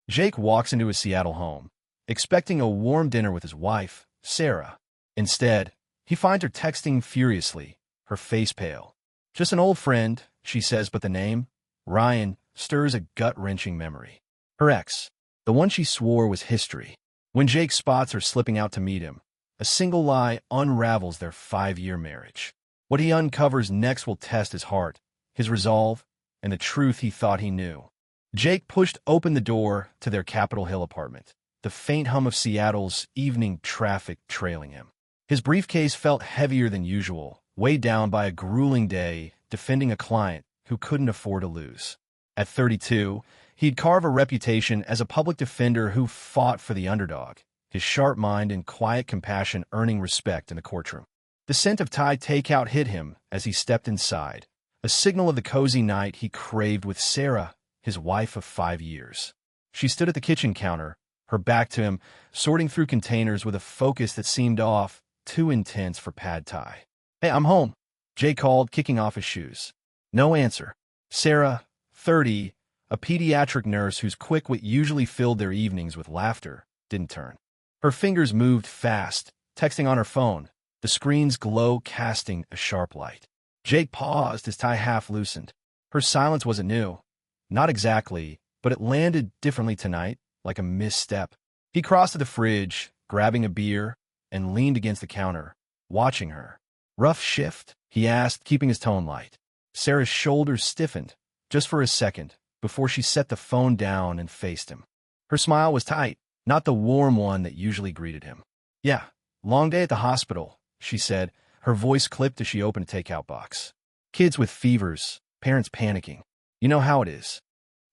Jake walks into his Seattle home, expecting a warm dinner with his wife, Sarah. Instead, he finds her texting furiously, her face pale. "Just an old friend," she says, but the name, Ryan, stirs a gut-wrenching memory. Her ex, the one she swore was history. When Jake spots her slipping out to meet him, a single lie unravels their 5-year marriage. What he uncovers next will test his heart, his resolve, and the truth he thought he knew. Jake pushed open the door to their Capitol Hill apartment, the faint hum of Seattle's evening traffic trailing him. His briefcase felt heavier than usual, weighed down by a grueling day defending a client who couldn't afford to lose. At 32, he'd carved a reputation as a public defender who fought for the underdog, his sharp mind and quiet compassion earning respect in the courtroom. The scent of Thai takeout hit him as he stepped inside, a signal of the cozy night he craved with Sarah, his wife of 5 years. She stood at the kitchen counter, her back to him, sorting through containers with a focus that seemed off, too intense for pad Thai. "Hey, I'm home," Jay called, kicking off his shoes. No answer. Sarah, 30, a pediatric nurse whose quick wit usually filled their evenings with laughter, didn't turn. Her fingers moved fast, texting on her phone, the screen's glow casting a sharp light. Jake paused as Ty half loosened. Her silence wasn't new. Not exactly, but it landed differently tonight, like a misstep. He crossed to the fridge, grabbing a beer, and leaned against the counter, watching her. "Rough shift?" he asked, keeping his tone light. Sarah's shoulders stiffened, just for a second, before she set the phone down and faced him. Her smile was tight, not the warm one that usually greeted him. "Yeah, long day at the hospital," she said, her voice clipped as she opened a takeout box. "Kids with fevers, parents panicking. You know how it is."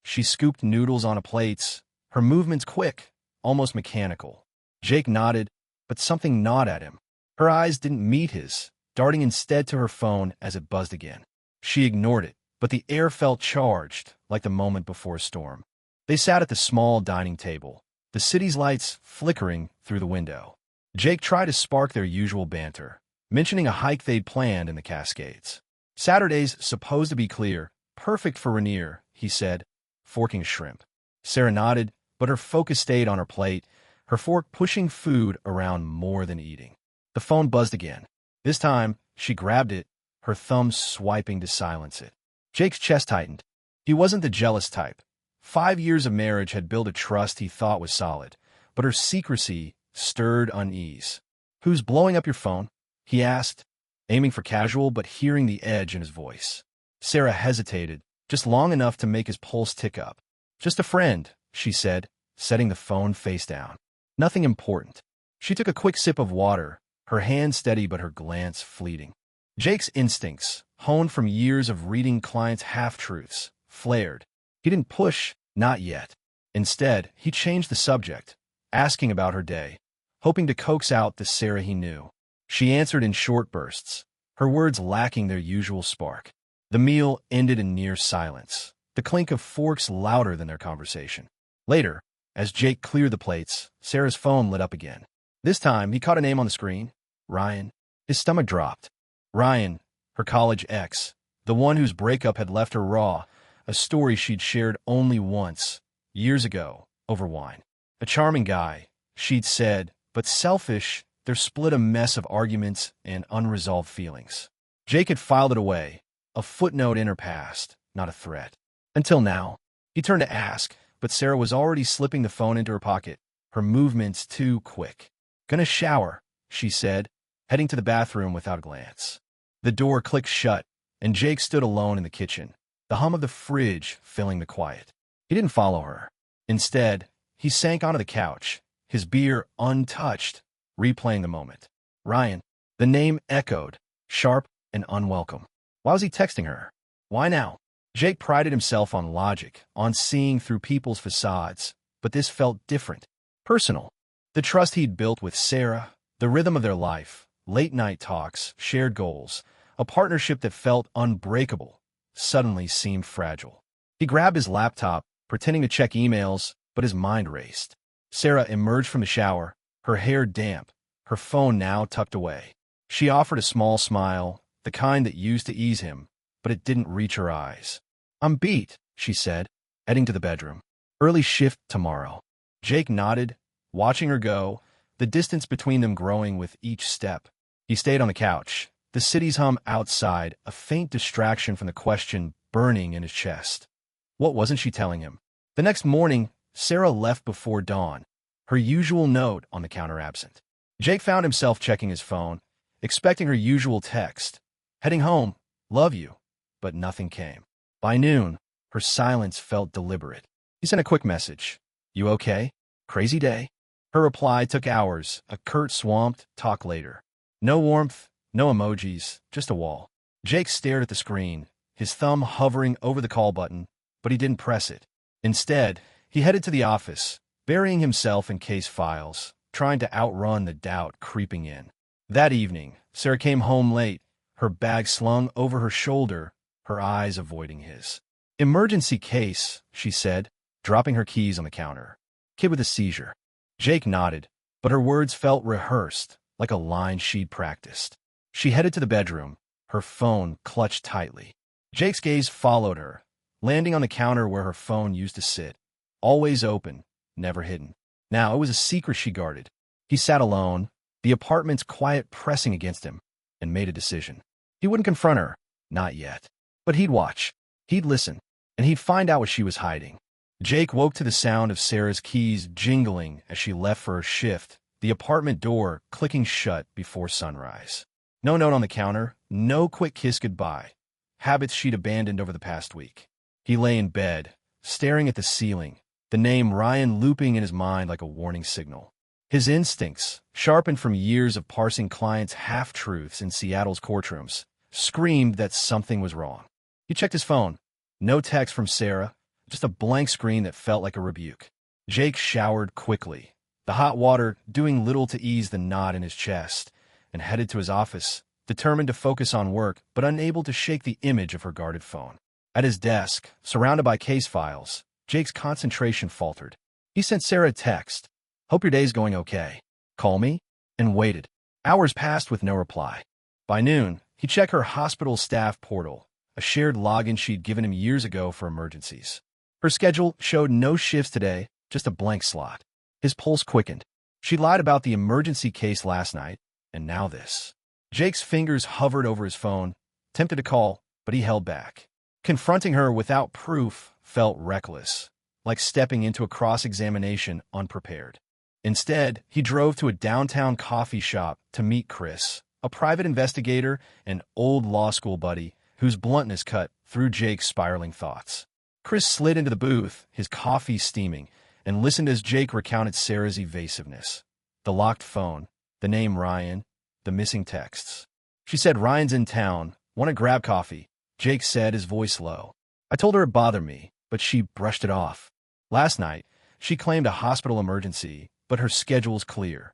She scooped noodles onto plates, her movements quick, almost mechanical. Jake nodded, but something gnawed at him. Her eyes didn't meet his, darting instead to her phone as it buzzed again. She ignored it, but the air felt charged, like the moment before a storm. They sat at the small dining table, the city's lights flickering through the window. Jake tried to spark their usual banter, mentioning a hike they'd planned in the Cascades. "Saturday's supposed to be clear, perfect for Rainier," he said, forking a shrimp. Sarah nodded, but her focus stayed on her plate, her fork pushing food around more than eating. The phone buzzed again. This time, she grabbed it, her thumb swiping to silence it. Jake's chest tightened. He wasn't the jealous type. 5 years of marriage had built a trust he thought was solid, but her secrecy stirred unease. "Who's blowing up your phone?" he asked, aiming for casual but hearing the edge in his voice. Sarah hesitated, just long enough to make his pulse tick up. "Just a friend," she said, setting the phone face down. "Nothing important." She took a quick sip of water, her hand steady but her glance fleeting. Jake's instincts, honed from years of reading clients' half-truths, flared. He didn't push, not yet. Instead, he changed the subject, asking about her day, hoping to coax out the Sarah he knew. She answered in short bursts, her words lacking their usual spark. The meal ended in near silence, the clink of forks louder than their conversation. Later, as Jake cleared the plates, Sarah's phone lit up again. This time, he caught a name on the screen, Ryan. His stomach dropped. Ryan, her college ex, the one whose breakup had left her raw, a story she'd shared only once, years ago, over wine. A charming guy, she'd said, but selfish, their split a mess of arguments and unresolved feelings. Jake had filed it away, a footnote in her past, not a threat. Until now. He turned to ask, but Sarah was already slipping the phone into her pocket, her movements too quick. "Gonna shower," she said, heading to the bathroom without a glance. The door clicked shut, and Jake stood alone in the kitchen, the hum of the fridge filling the quiet. He didn't follow her. Instead, he sank onto the couch, his beer untouched, replaying the moment. Ryan. The name echoed, sharp and unwelcome. Why was he texting her? Why now? Jake prided himself on logic, on seeing through people's facades, but this felt different. Personal. The trust he'd built with Sarah, the rhythm of their life, late-night talks, shared goals, a partnership that felt unbreakable, suddenly seemed fragile. He grabbed his laptop, pretending to check emails, but his mind raced. Sarah emerged from the shower, her hair damp, her phone now tucked away. She offered a small smile, the kind that used to ease him, but it didn't reach her eyes. "I'm beat," she said, heading to the bedroom. Early shift tomorrow. Jake nodded, watching her go, the distance between them growing with each step. He stayed on the couch, the city's hum outside, a faint distraction from the question burning in his chest. What wasn't she telling him? The next morning, Sarah left before dawn, her usual note on the counter absent. Jake found himself checking his phone, expecting her usual text. Heading home, love you. But nothing came. By noon, her silence felt deliberate. He sent a quick message. You okay? Crazy day? Her reply took hours, a curt swamped, talk later. No warmth, no emojis, just a wall. Jake stared at the screen, his thumb hovering over the call button, but he didn't press it. Instead, he headed to the office, burying himself in case files, trying to outrun the doubt creeping in. That evening, Sarah came home late, her bag slung over her shoulder, her eyes avoiding his. Emergency case, she said, dropping her keys on the counter. Kid with a seizure. Jake nodded, but her words felt rehearsed, like a line she'd practiced. She headed to the bedroom, her phone clutched tightly. Jake's gaze followed her, landing on the counter where her phone used to sit. Always open, never hidden. Now it was a secret she guarded. He sat alone, the apartment's quiet pressing against him, and made a decision. He wouldn't confront her, not yet. But he'd watch, he'd listen, and he'd find out what she was hiding. Jake woke to the sound of Sarah's keys jingling as she left for her shift, the apartment door clicking shut before sunrise. No note on the counter, no quick kiss goodbye. Habits she'd abandoned over the past week. He lay in bed, staring at the ceiling, the name Ryan looping in his mind like a warning signal. His instincts, sharpened from years of parsing clients' half-truths in Seattle's courtrooms, screamed that something was wrong. He checked his phone. No text from Sarah, just a blank screen that felt like a rebuke. Jake showered quickly, the hot water doing little to ease the knot in his chest, and headed to his office, determined to focus on work but unable to shake the image of her guarded phone. At his desk, surrounded by case files, Jake's concentration faltered. He sent Sarah a text. Hope your day's going okay. Call me? And waited. Hours passed with no reply. By noon, he checked her hospital staff portal, a shared login she'd given him years ago for emergencies. Her schedule showed no shifts today, just a blank slot. His pulse quickened. She lied about the emergency case last night, and now this. Jake's fingers hovered over his phone, tempted to call, but he held back. Confronting her without proof felt reckless, like stepping into a cross-examination unprepared. Instead, he drove to a downtown coffee shop to meet Chris, a private investigator and old law school buddy whose bluntness cut through Jake's spiraling thoughts. Chris slid into the booth, his coffee steaming, and listened as Jake recounted Sarah's evasiveness. The locked phone, the name Ryan, the missing texts. She said, Ryan's in town. Want to grab coffee? Jake said, his voice low. I told her it bothered me, but she brushed it off. Last night, she claimed a hospital emergency, but her schedule's clear.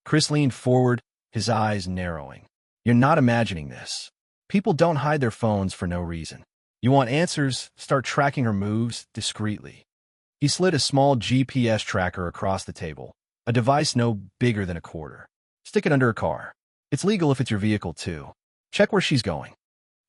Chris leaned forward, his eyes narrowing. You're not imagining this. People don't hide their phones for no reason. You want answers? Start tracking her moves discreetly. He slid a small GPS tracker across the table, a device no bigger than a quarter. Stick it under her car. It's legal if it's your vehicle, too. Check where she's going.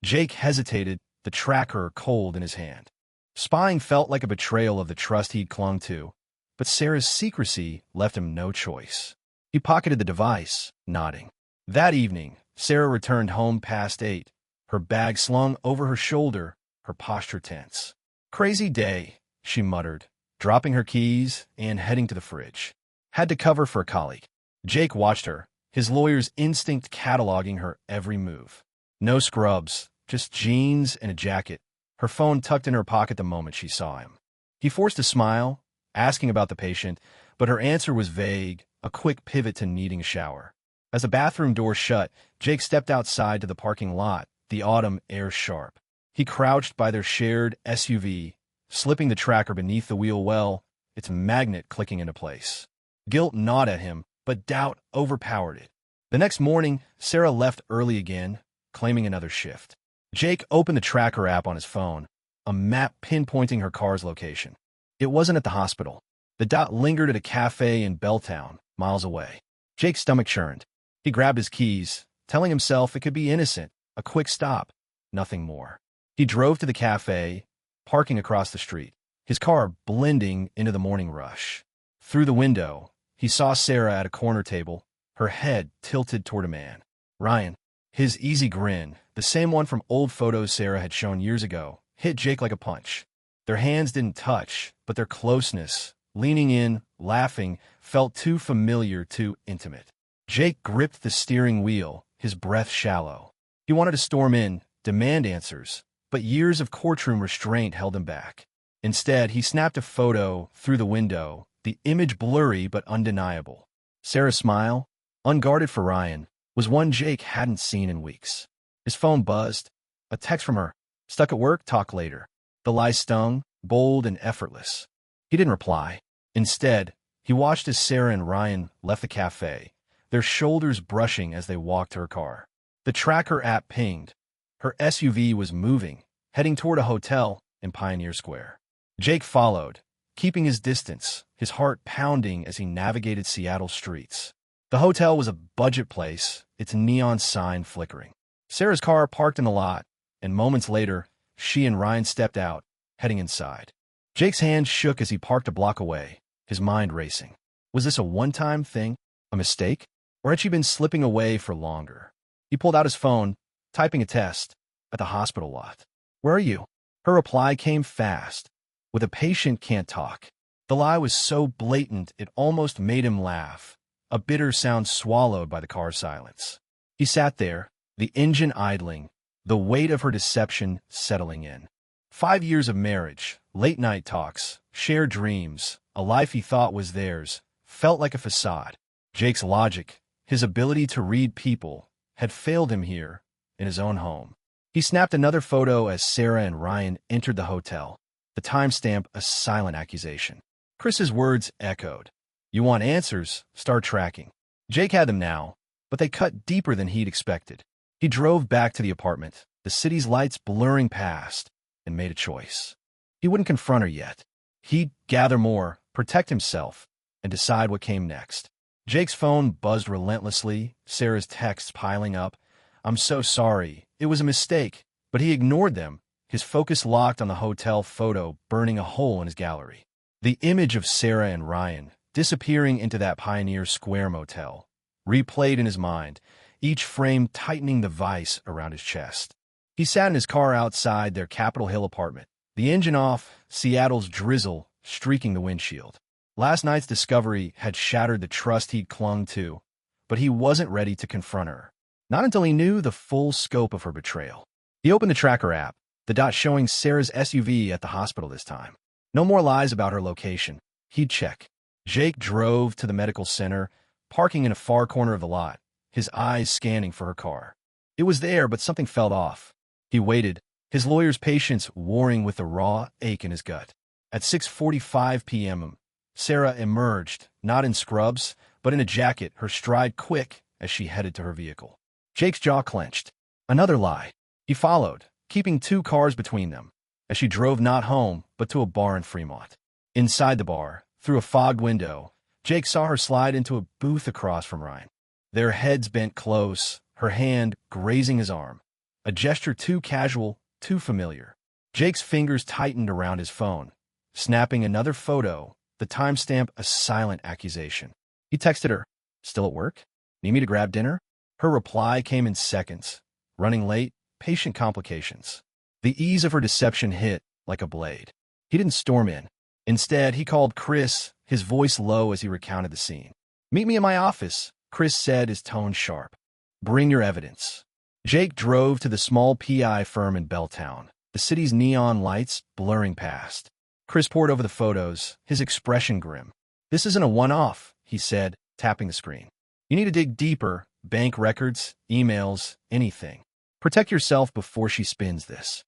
Jake hesitated, the tracker cold in his hand. Spying felt like a betrayal of the trust he'd clung to, but Sarah's secrecy left him no choice. He pocketed the device, nodding. That evening, Sarah returned home past 8, her bag slung over her shoulder, her posture tense. Crazy day, she muttered, dropping her keys and heading to the fridge. Had to cover for a colleague. Jake watched her, his lawyer's instinct cataloging her every move. No scrubs, just jeans and a jacket, her phone tucked in her pocket the moment she saw him. He forced a smile, asking about the patient, but her answer was vague, a quick pivot to needing a shower. As the bathroom door shut, Jake stepped outside to the parking lot, the autumn air sharp. He crouched by their shared SUV, slipping the tracker beneath the wheel well, its magnet clicking into place. Guilt gnawed at him, but doubt overpowered it. The next morning, Sarah left early again, claiming another shift. Jake opened the tracker app on his phone, a map pinpointing her car's location. It wasn't at the hospital. The dot lingered at a cafe in Belltown, miles away. Jake's stomach churned. He grabbed his keys, telling himself it could be innocent, a quick stop, nothing more. He drove to the cafe, parking across the street. his car blending into the morning rush. Through the window, he saw Sarah at a corner table, her head tilted toward a man. Ryan. His easy grin, the same one from old photos Sarah had shown years ago, hit Jake like a punch. Their hands didn't touch, but their closeness, leaning in, laughing, felt too familiar, too intimate. Jake gripped the steering wheel, his breath shallow. He wanted to storm in, demand answers, but years of courtroom restraint held him back. Instead, he snapped a photo through the window, the image blurry but undeniable. Sarah's smile, unguarded for Ryan, was one Jake hadn't seen in weeks. His phone buzzed. A text from her. Stuck at work, talk later. The lie stung, bold and effortless. He didn't reply. Instead, he watched as Sarah and Ryan left the cafe, their shoulders brushing as they walked to her car. The tracker app pinged. Her SUV was moving, heading toward a hotel in Pioneer Square. Jake followed, keeping his distance, his heart pounding as he navigated Seattle's streets. The hotel was a budget place, its neon sign flickering. Sarah's car parked in the lot, and moments later, she and Ryan stepped out, heading inside. Jake's hand shook as he parked a block away, his mind racing. Was this a one-time thing, a mistake, or had she been slipping away for longer? He pulled out his phone, typing a text, at the hospital lot. Where are you? Her reply came fast. With a patient can't talk. The lie was so blatant it almost made him laugh. A bitter sound swallowed by the car's silence. He sat there, the engine idling, the weight of her deception settling in. 5 years of marriage, late-night talks, shared dreams, a life he thought was theirs, felt like a facade. Jake's logic, his ability to read people, had failed him here, in his own home. He snapped another photo as Sarah and Ryan entered the hotel, the timestamp a silent accusation. Chris's words echoed. You want answers? Start tracking. Jake had them now, but they cut deeper than he'd expected. He drove back to the apartment, the city's lights blurring past, and made a choice. He wouldn't confront her yet. He'd gather more, protect himself, and decide what came next. Jake's phone buzzed relentlessly, Sarah's texts piling up. I'm so sorry. It was a mistake. But he ignored them, his focus locked on the hotel photo burning a hole in his gallery. The image of Sarah and Ryan, disappearing into that Pioneer Square motel, replayed in his mind, each frame tightening the vice around his chest. He sat in his car outside their Capitol Hill apartment, the engine off, Seattle's drizzle streaking the windshield. Last night's discovery had shattered the trust he'd clung to, but he wasn't ready to confront her. Not until he knew the full scope of her betrayal. He opened the tracker app, the dot showing Sarah's SUV at the hospital this time. No more lies about her location. He'd check. Jake drove to the medical center, parking in a far corner of the lot, his eyes scanning for her car. It was there, but something felt off. He waited, his lawyer's patience warring with the raw ache in his gut. At 6:45 p.m., Sarah emerged, not in scrubs, but in a jacket, her stride quick as she headed to her vehicle. Jake's jaw clenched. Another lie. He followed, keeping 2 cars between them, as she drove not home, but to a bar in Fremont. Inside the bar, through a fogged window, Jake saw her slide into a booth across from Ryan. Their heads bent close, her hand grazing his arm. A gesture too casual, too familiar. Jake's fingers tightened around his phone, snapping another photo, the timestamp a silent accusation. He texted her, "Still at work? Need me to grab dinner?" Her reply came in seconds. Running late, patient complications. The ease of her deception hit like a blade. He didn't storm in. Instead, he called Chris, his voice low as he recounted the scene. "Meet me in my office," Chris said, his tone sharp. "Bring your evidence." Jake drove to the small PI firm in Belltown, the city's neon lights blurring past. Chris pored over the photos, his expression grim. "This isn't a one-off," he said, tapping the screen. "You need to dig deeper, bank records, emails, anything. Protect yourself before she spins this."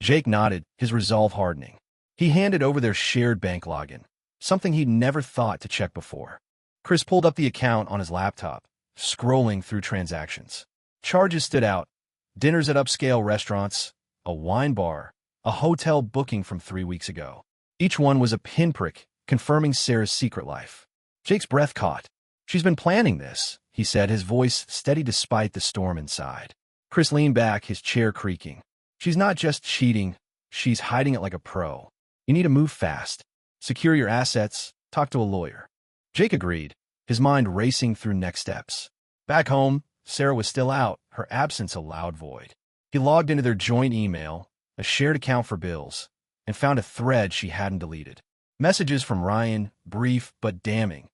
Jake nodded, his resolve hardening. He handed over their shared bank login, something he'd never thought to check before. Chris pulled up the account on his laptop, scrolling through transactions. Charges stood out. Dinners at upscale restaurants, a wine bar, a hotel booking from 3 weeks ago. Each one was a pinprick, confirming Sarah's secret life. Jake's breath caught. "She's been planning this," he said, his voice steady despite the storm inside. Chris leaned back, his chair creaking. "She's not just cheating, she's hiding it like a pro." You need to move fast. Secure your assets. Talk to a lawyer. Jake agreed, his mind racing through next steps. Back home, Sarah was still out, her absence a loud void. He logged into their joint email, a shared account for bills, and found a thread she hadn't deleted. Messages from Ryan, brief but damning.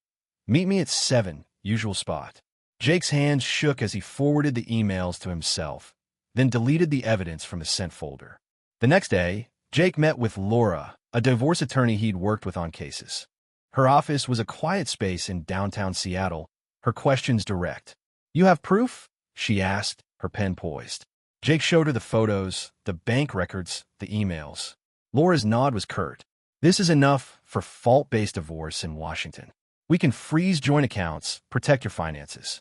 Meet me at 7, usual spot. Jake's hands shook as he forwarded the emails to himself, then deleted the evidence from his sent folder. The next day, Jake met with Laura, a divorce attorney he'd worked with on cases. Her office was a quiet space in downtown Seattle, her questions direct. You have proof? She asked, her pen poised. Jake showed her the photos, the bank records, the emails. Laura's nod was curt. This is enough for fault-based divorce in Washington. We can freeze joint accounts, protect your finances.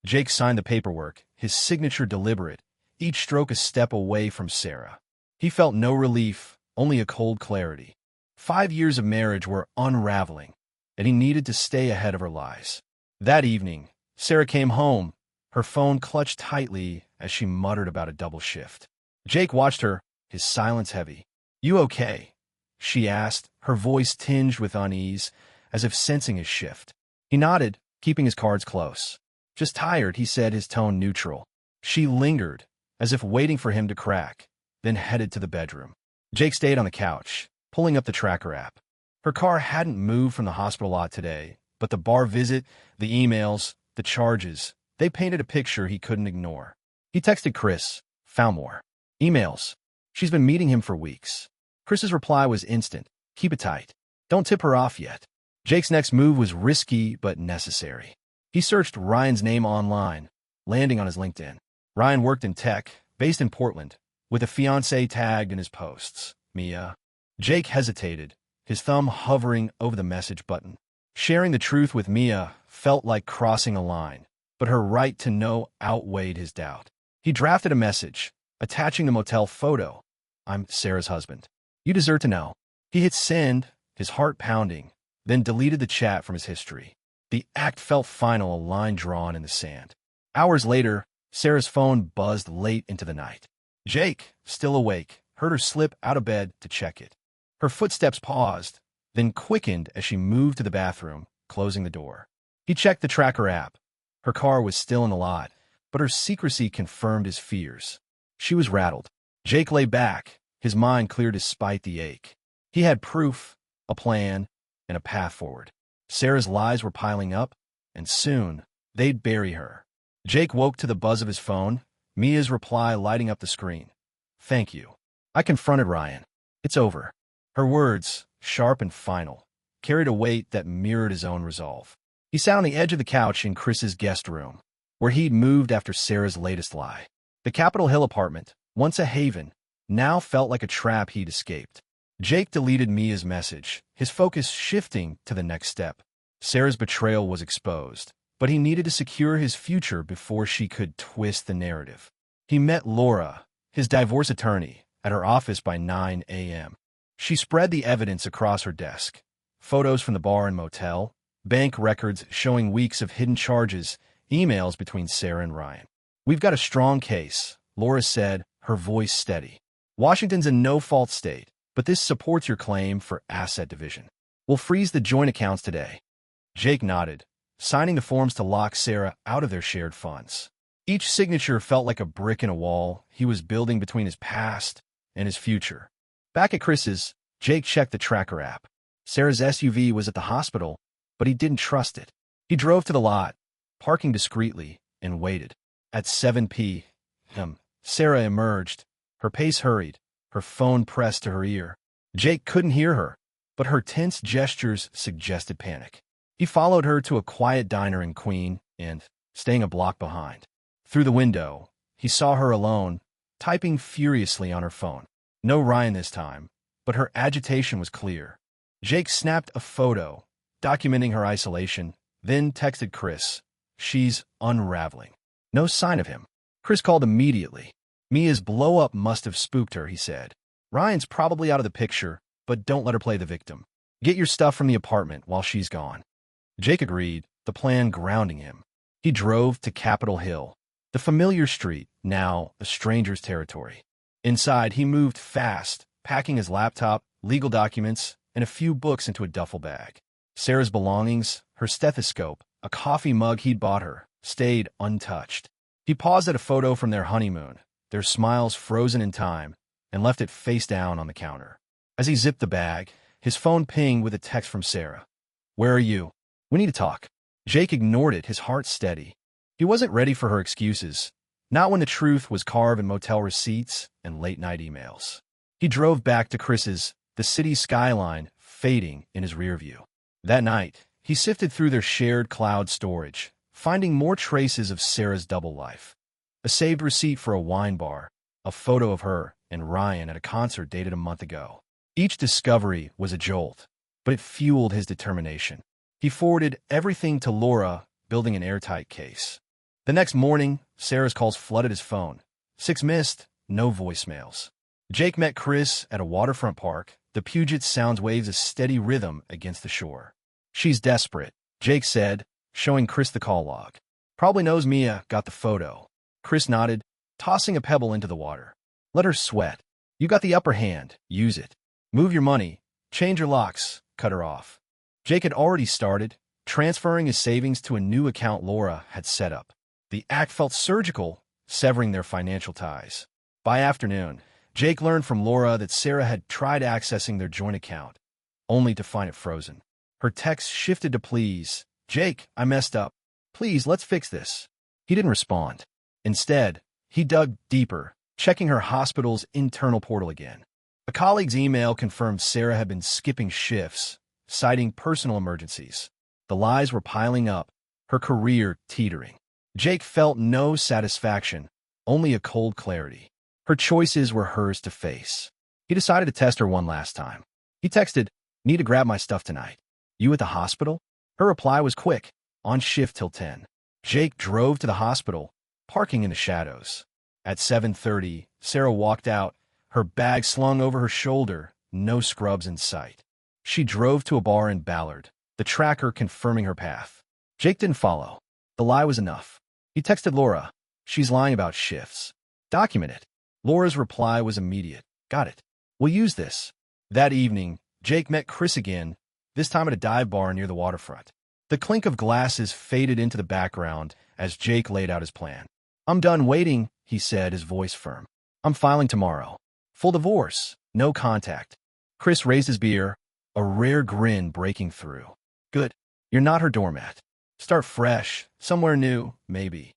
Jake signed the paperwork, his signature deliberate, each stroke a step away from Sarah. He felt no relief, only a cold clarity. 5 years of marriage were unraveling, and he needed to stay ahead of her lies. That evening, Sarah came home, her phone clutched tightly as she muttered about a double shift. Jake watched her, his silence heavy. You okay? She asked, her voice tinged with unease, as if sensing his shift. He nodded, keeping his cards close. Just tired, he said, his tone neutral. She lingered, as if waiting for him to crack, then headed to the bedroom. Jake stayed on the couch, pulling up the tracker app. Her car hadn't moved from the hospital lot today, but the bar visit, the emails, the charges, they painted a picture he couldn't ignore. He texted Chris, found more. Emails. She's been meeting him for weeks. Chris's reply was instant. Keep it tight. Don't tip her off yet. Jake's next move was risky but necessary. He searched Ryan's name online, landing on his LinkedIn. Ryan worked in tech, based in Portland, with a fiancée tagged in his posts, Mia. Jake hesitated, his thumb hovering over the message button. Sharing the truth with Mia felt like crossing a line, but her right to know outweighed his doubt. He drafted a message, attaching the motel photo. I'm Sarah's husband. You deserve to know. He hit send, his heart pounding, then deleted the chat from his history. The act felt final, a line drawn in the sand. Hours later, Sarah's phone buzzed late into the night. Jake, still awake, heard her slip out of bed to check it. Her footsteps paused, then quickened as she moved to the bathroom, closing the door. He checked the tracker app. Her car was still in the lot, but her secrecy confirmed his fears. She was rattled. Jake lay back, his mind clear despite the ache. He had proof, a plan, and a path forward. Sarah's lies were piling up, and soon they'd bury her. Jake woke to the buzz of his phone, Mia's reply lighting up the screen. Thank you. I confronted Ryan. It's over. Her words, sharp and final, carried a weight that mirrored his own resolve. He sat on the edge of the couch in Chris's guest room, where he'd moved after Sarah's latest lie. The Capitol Hill apartment, once a haven, now felt like a trap he'd escaped. Jake deleted Mia's message, his focus shifting to the next step. Sarah's betrayal was exposed, but he needed to secure his future before she could twist the narrative. He met Laura, his divorce attorney, at her office by 9 a.m. She spread the evidence across her desk. Photos from the bar and motel, bank records showing weeks of hidden charges, emails between Sarah and Ryan. We've got a strong case, Laura said, her voice steady. Washington's a no-fault state, but this supports your claim for asset division. We'll freeze the joint accounts today. Jake nodded, signing the forms to lock Sarah out of their shared funds. Each signature felt like a brick in a wall he was building between his past and his future. Back at Chris's, Jake checked the tracker app. Sarah's SUV was at the hospital, but he didn't trust it. He drove to the lot, parking discreetly, and waited. At 7 p.m., Sarah emerged, her pace hurried, her phone pressed to her ear. Jake couldn't hear her, but her tense gestures suggested panic. He followed her to a quiet diner in Queen and, staying a block behind. Through the window, he saw her alone, typing furiously on her phone. No Ryan this time, but her agitation was clear. Jake snapped a photo, documenting her isolation, then texted Chris. She's unraveling. No sign of him. Chris called immediately. Mia's blow-up must have spooked her, he said. Ryan's probably out of the picture, but don't let her play the victim. Get your stuff from the apartment while she's gone. Jake agreed, the plan grounding him. He drove to Capitol Hill, the familiar street, now a stranger's territory. Inside, he moved fast, packing his laptop, legal documents, and a few books into a duffel bag. Sarah's belongings, her stethoscope, a coffee mug he'd bought her, stayed untouched. He paused at a photo from their honeymoon, their smiles frozen in time, and left it face down on the counter. As he zipped the bag, his phone pinged with a text from Sarah. "Where are you? We need to talk." Jake ignored it, his heart steady. He wasn't ready for her excuses, not when the truth was carved in motel receipts and late-night emails. He drove back to Chris's, the city skyline fading in his rearview. That night, he sifted through their shared cloud storage, finding more traces of Sarah's double life. A saved receipt for a wine bar, a photo of her and Ryan at a concert dated a month ago. Each discovery was a jolt, but it fueled his determination. He forwarded everything to Laura, building an airtight case. The next morning, Sarah's calls flooded his phone. 6 missed, no voicemails. Jake met Chris at a waterfront park. The Puget Sound waves a steady rhythm against the shore. "She's desperate," Jake said, showing Chris the call log. "Probably knows Mia got the photo." Chris nodded, tossing a pebble into the water. "Let her sweat. You got the upper hand. Use it. Move your money. Change your locks. Cut her off." Jake had already started, transferring his savings to a new account Laura had set up. The act felt surgical, severing their financial ties. By afternoon, Jake learned from Laura that Sarah had tried accessing their joint account, only to find it frozen. Her text shifted to "Please, Jake, I messed up. Please, let's fix this." He didn't respond. Instead, he dug deeper, checking her hospital's internal portal again. A colleague's email confirmed Sarah had been skipping shifts, citing personal emergencies. The lies were piling up, her career teetering. Jake felt no satisfaction, only a cold clarity. Her choices were hers to face. He decided to test her one last time. He texted, "Need to grab my stuff tonight. You at the hospital?" Her reply was quick, "On shift till 10. Jake drove to the hospital, parking in the shadows. At 7:30, Sarah walked out, her bag slung over her shoulder, no scrubs in sight. She drove to a bar in Ballard, the tracker confirming her path. Jake didn't follow. The lie was enough. He texted Laura, "She's lying about shifts. Document it." Laura's reply was immediate. "Got it. We'll use this." That evening, Jake met Chris again, this time at a dive bar near the waterfront. The clink of glasses faded into the background as Jake laid out his plan. "I'm done waiting," he said, his voice firm. "I'm filing tomorrow. Full divorce, no contact." Chris raised his beer, a rare grin breaking through. "Good. You're not her doormat. Start fresh, somewhere new, maybe."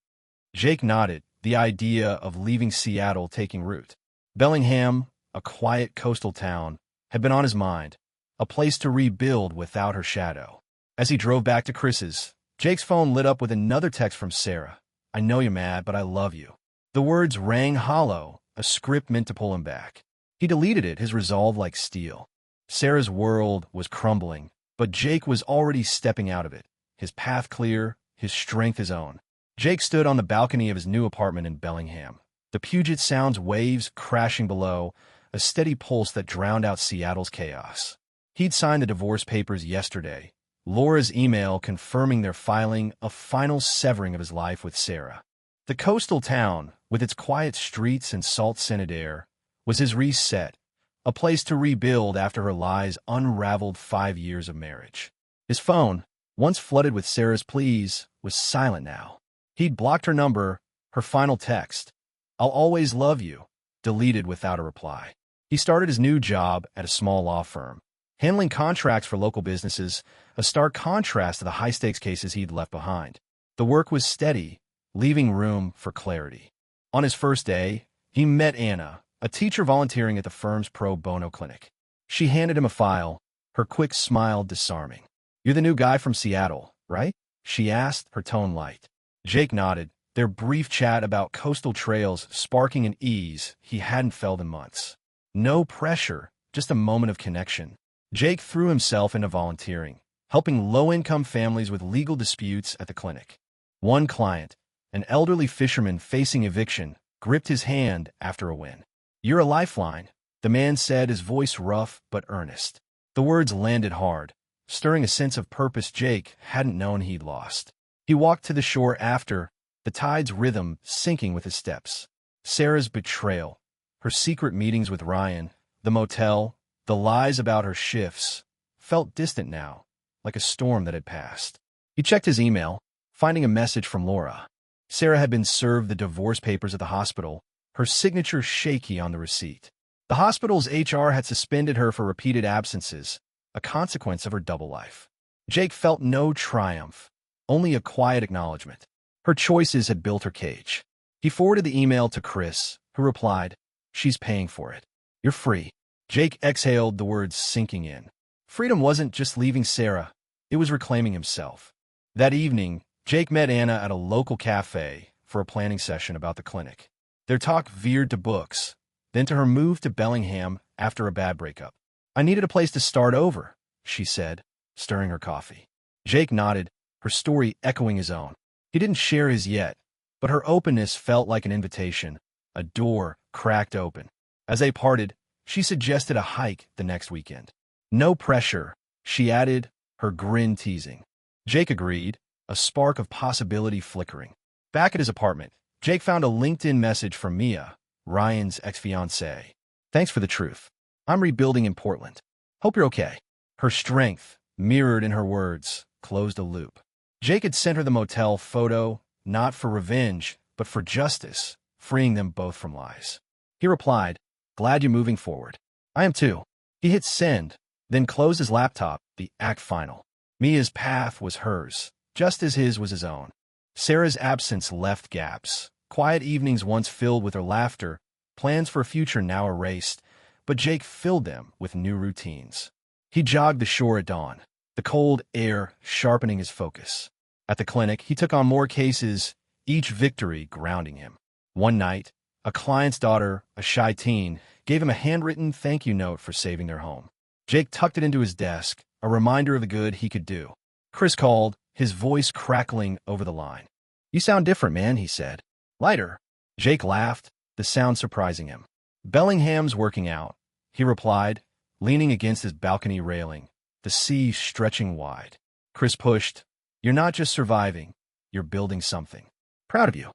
Jake nodded, the idea of leaving Seattle taking root. Bellingham, a quiet coastal town, had been on his mind, a place to rebuild without her shadow. As he drove back to Chris's, Jake's phone lit up with another text from Sarah. "I know you're mad, but I love you." The words rang hollow, a script meant to pull him back. He deleted it, his resolve like steel. Sarah's world was crumbling, but Jake was already stepping out of it, his path clear, his strength his own. Jake stood on the balcony of his new apartment in Bellingham, the Puget Sound's waves crashing below, a steady pulse that drowned out Seattle's chaos. He'd signed the divorce papers yesterday, Laura's email confirming their filing, a final severing of his life with Sarah. The coastal town, with its quiet streets and salt-scented air, was his reset, a place to rebuild after her lies unraveled 5 years of marriage. His phone, once flooded with Sarah's pleas, was silent now. He'd blocked her number, her final text, "I'll always love you," deleted without a reply. He started his new job at a small law firm, handling contracts for local businesses, a stark contrast to the high-stakes cases he'd left behind. The work was steady, leaving room for clarity. On his first day, he met Anna, a teacher volunteering at the firm's pro bono clinic. She handed him a file, her quick smile disarming. "You're the new guy from Seattle, right?" she asked, her tone light. Jake nodded, their brief chat about coastal trails sparking an ease he hadn't felt in months. No pressure, just a moment of connection. Jake threw himself into volunteering, helping low-income families with legal disputes at the clinic. One client, an elderly fisherman facing eviction, gripped his hand after a win. "You're a lifeline," the man said, his voice rough but earnest. The words landed hard, stirring a sense of purpose Jake hadn't known he'd lost. He walked to the shore after, the tide's rhythm syncing with his steps. Sarah's betrayal, her secret meetings with Ryan, the motel, The lies about her shifts felt distant now, like a storm that had passed. He checked his email, finding a message from Laura. Sarah had been served the divorce papers at the hospital, her signature shaky on the receipt. The hospital's HR had suspended her for repeated absences, a consequence of her double life. Jake felt no triumph, only a quiet acknowledgement. Her choices had built her cage. He forwarded the email to Chris, who replied, "She's paying for it. You're free." Jake exhaled, the words sinking in. Freedom wasn't just leaving Sarah, it was reclaiming himself. That evening, Jake met Anna at a local cafe for a planning session about the clinic. Their talk veered to books, then to her move to Bellingham after a bad breakup. "I needed a place to start over," she said, stirring her coffee. Jake nodded, her story echoing his own. He didn't share his yet, but her openness felt like an invitation, a door cracked open. As they parted, she suggested a hike the next weekend. "No pressure," she added, her grin teasing. Jake agreed, a spark of possibility flickering. Back at his apartment, Jake found a LinkedIn message from Mia, Ryan's ex-fiancée. "Thanks for the truth. I'm rebuilding in Portland. Hope you're okay." Her strength, mirrored in her words, closed a loop. Jake had sent her the motel photo, not for revenge, but for justice, freeing them both from lies. He replied, "Glad you're moving forward. I am too." He hit send, then closed his laptop, the act final. Mia's path was hers, just as his was his own. Sarah's absence left gaps, quiet evenings once filled with her laughter, plans for a future now erased, but Jake filled them with new routines. He jogged the shore at dawn, the cold air sharpening his focus. At the clinic, he took on more cases, each victory grounding him. One night, a client's daughter, a shy teen, gave him a handwritten thank you note for saving their home. Jake tucked it into his desk, a reminder of the good he could do. Chris called, his voice crackling over the line. "You sound different, man," he said. "Lighter." Jake laughed, the sound surprising him. "Bellingham's working out," he replied, leaning against his balcony railing, the sea stretching wide. Chris pushed, "You're not just surviving, you're building something. Proud of you."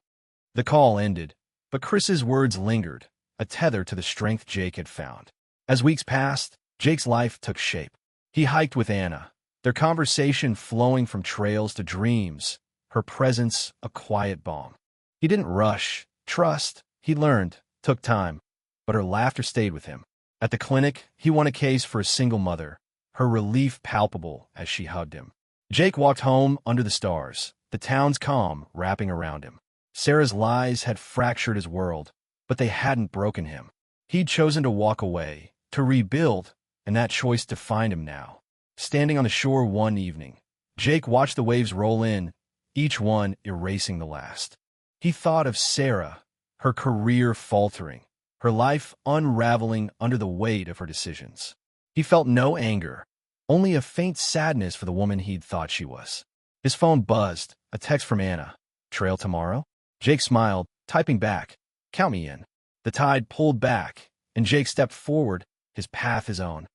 The call ended, but Chris's words lingered, a tether to the strength Jake had found. As weeks passed, Jake's life took shape. He hiked with Anna, their conversation flowing from trails to dreams, her presence a quiet balm. He didn't rush. Trust, he learned, took time, but her laughter stayed with him. At the clinic, he won a case for a single mother, her relief palpable as she hugged him. Jake walked home under the stars, the town's calm wrapping around him. Sarah's lies had fractured his world, but they hadn't broken him. He'd chosen to walk away, to rebuild, and that choice defined him now. Standing on the shore one evening, Jake watched the waves roll in, each one erasing the last. He thought of Sarah, her career faltering, her life unraveling under the weight of her decisions. He felt no anger, only a faint sadness for the woman he'd thought she was. His phone buzzed, a text from Anna. "Trail tomorrow?" Jake smiled, typing back, "Count me in." The tide pulled back, and Jake stepped forward, his path his own.